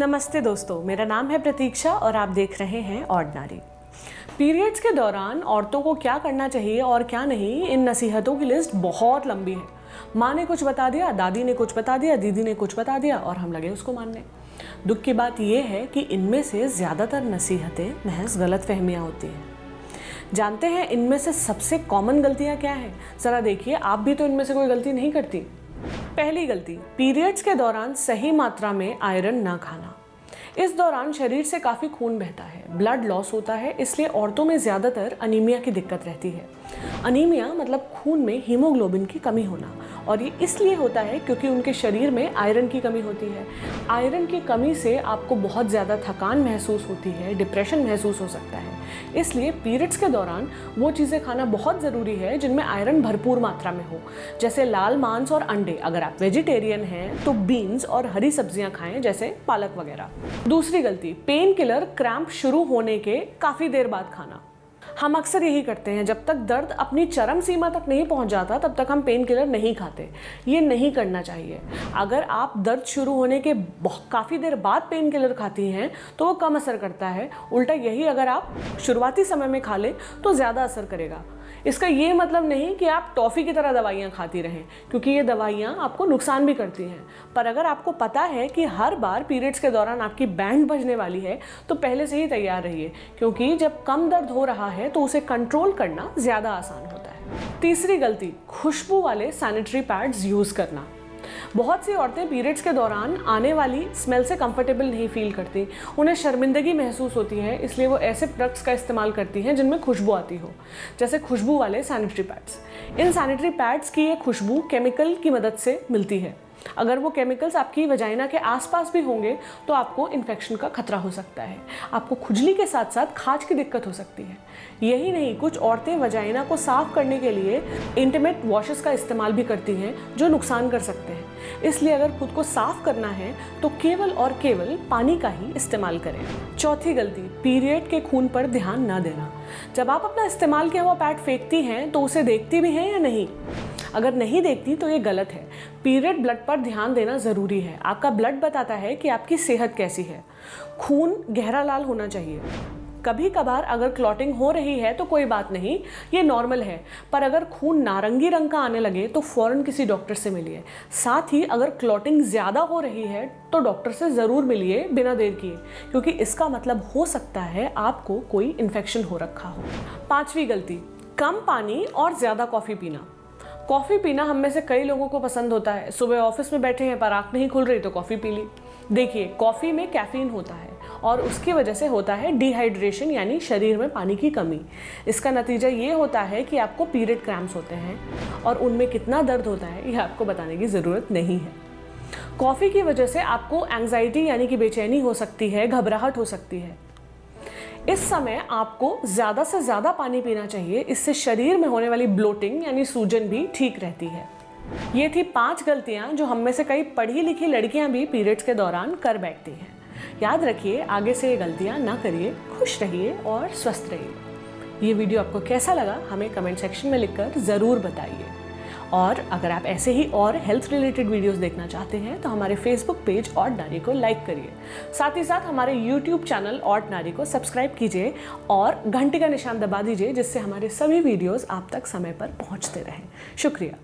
नमस्ते दोस्तों, मेरा नाम है प्रतीक्षा और आप देख रहे हैं ऑर्डिनरी। पीरियड्स के दौरान औरतों को क्या करना चाहिए और क्या नहीं, इन नसीहतों की लिस्ट बहुत लंबी है। माँ ने कुछ बता दिया, दादी ने कुछ बता दिया, दीदी ने कुछ बता दिया और हम लगे उसको मानने। दुख की बात यह है कि इनमें से ज़्यादातर नसीहतें महज गलतफहमियाँ होती हैं। जानते हैं इनमें से सबसे कॉमन गलतियाँ क्या हैं? ज़रा देखिए, आप भी तो इनमें से कोई गलती नहीं करती। पहली गलती, पीरियड्स के दौरान सही मात्रा में आयरन ना खाना। इस दौरान शरीर से काफ़ी खून बहता है, ब्लड लॉस होता है, इसलिए औरतों में ज़्यादातर अनीमिया की दिक्कत रहती है। अनीमिया मतलब खून में हीमोग्लोबिन की कमी होना, और ये इसलिए होता है क्योंकि उनके शरीर में आयरन की कमी होती है। आयरन की कमी से आपको बहुत ज़्यादा थकान महसूस होती है, डिप्रेशन महसूस हो सकता है। इसलिए पीरियड्स के दौरान वो चीज़ें खाना बहुत ज़रूरी है जिनमें आयरन भरपूर मात्रा में हो, जैसे लाल मांस और अंडे। अगर आप वेजिटेरियन हैं तो बीन्स और हरी सब्जियां खाएं, जैसे पालक वगैरह। दूसरी गलती, पेन किलर क्रैम्प शुरू होने के काफ़ी देर बाद खाना। हम अक्सर यही करते हैं, जब तक दर्द अपनी चरम सीमा तक नहीं पहुंच जाता तब तक हम पेन किलर नहीं खाते। ये नहीं करना चाहिए। अगर आप दर्द शुरू होने के काफ़ी देर बाद पेन किलर खाती हैं तो वो कम असर करता है। उल्टा यही अगर आप शुरुआती समय में खा लें तो ज़्यादा असर करेगा। इसका ये मतलब नहीं कि आप टॉफ़ी की तरह दवाइयाँ खाती रहें, क्योंकि ये दवाइयाँ आपको नुकसान भी करती हैं। पर अगर आपको पता है कि हर बार पीरियड्स के दौरान आपकी बैंड बजने वाली है तो पहले से ही तैयार रहिए, क्योंकि जब कम दर्द हो रहा है तो उसे कंट्रोल करना ज़्यादा आसान होता है। तीसरी गलती, खुशबू वाले सैनिटरी पैड्स यूज़ करना। बहुत सी औरतें पीरियड्स के दौरान आने वाली स्मेल से कंफर्टेबल नहीं फील करती, उन्हें शर्मिंदगी महसूस होती है, इसलिए वो ऐसे प्रोडक्ट्स का इस्तेमाल करती हैं जिनमें खुशबू आती हो, जैसे खुशबू वाले sanitary pads. In sanitary pads की ये खुशबू केमिकल की मदद से मिलती है। अगर वो केमिकल्स आपकी वजाइना के आसपास भी होंगे तो आपको इन्फेक्शन का खतरा हो सकता है। आपको खुजली के साथ साथ खाज की दिक्कत हो सकती है। यही नहीं, कुछ औरतें वजाइना को साफ करने के लिए इंटीमेट वॉशेस का इस्तेमाल भी करती हैं जो नुकसान कर सकते हैं। इसलिए अगर खुद को साफ करना है तो केवल और केवल पानी का ही इस्तेमाल करें। चौथी गलती, पीरियड के खून पर ध्यान न देना। जब आप अपना इस्तेमाल किया हुआ पैड फेंकती हैं तो उसे देखती भी हैं या नहीं? अगर नहीं देखती तो ये गलत है। पीरियड ब्लड पर ध्यान देना ज़रूरी है। आपका ब्लड बताता है कि आपकी सेहत कैसी है। खून गहरा लाल होना चाहिए। कभी कभार अगर क्लॉटिंग हो रही है तो कोई बात नहीं, ये नॉर्मल है। पर अगर खून नारंगी रंग का आने लगे तो फ़ौरन किसी डॉक्टर से मिलिए। साथ ही अगर क्लॉटिंग ज़्यादा हो रही है तो डॉक्टर से ज़रूर मिलिए बिना देर किए, क्योंकि इसका मतलब हो सकता है आपको कोई इन्फेक्शन हो रखा हो। पांचवी गलती, कम पानी और ज़्यादा कॉफ़ी पीना। कॉफ़ी पीना हम में से कई लोगों को पसंद होता है। सुबह ऑफिस में बैठे हैं पर आँख नहीं खुल रही तो कॉफ़ी पी ली। देखिए, कॉफ़ी में कैफीन होता है और उसकी वजह से होता है डिहाइड्रेशन, यानी शरीर में पानी की कमी। इसका नतीजा ये होता है कि आपको पीरियड क्रैम्प्स होते हैं, और उनमें कितना दर्द होता है यह आपको बताने की ज़रूरत नहीं है। कॉफ़ी की वजह से आपको एंग्जाइटी यानी कि बेचैनी हो सकती है, घबराहट हो सकती है। इस समय आपको ज़्यादा से ज़्यादा पानी पीना चाहिए। इससे शरीर में होने वाली ब्लोटिंग यानी सूजन भी ठीक रहती है। ये थी 5 गलतियाँ जो हम में से कई पढ़ी लिखी लड़कियाँ भी पीरियड्स के दौरान कर बैठती हैं। याद रखिए, आगे से ये गलतियाँ ना करिए। खुश रहिए और स्वस्थ रहिए। ये वीडियो आपको कैसा लगा हमें कमेंट सेक्शन में लिखकर ज़रूर बताइए। और अगर आप ऐसे ही और हेल्थ रिलेटेड वीडियोस देखना चाहते हैं तो हमारे फेसबुक पेज ऑर्डिनरी को लाइक करिए। साथ ही साथ हमारे यूट्यूब चैनल ऑर्डिनरी को सब्सक्राइब कीजिए और घंटी का निशान दबा दीजिए, जिससे हमारे सभी वीडियोस आप तक समय पर पहुंचते रहें। शुक्रिया।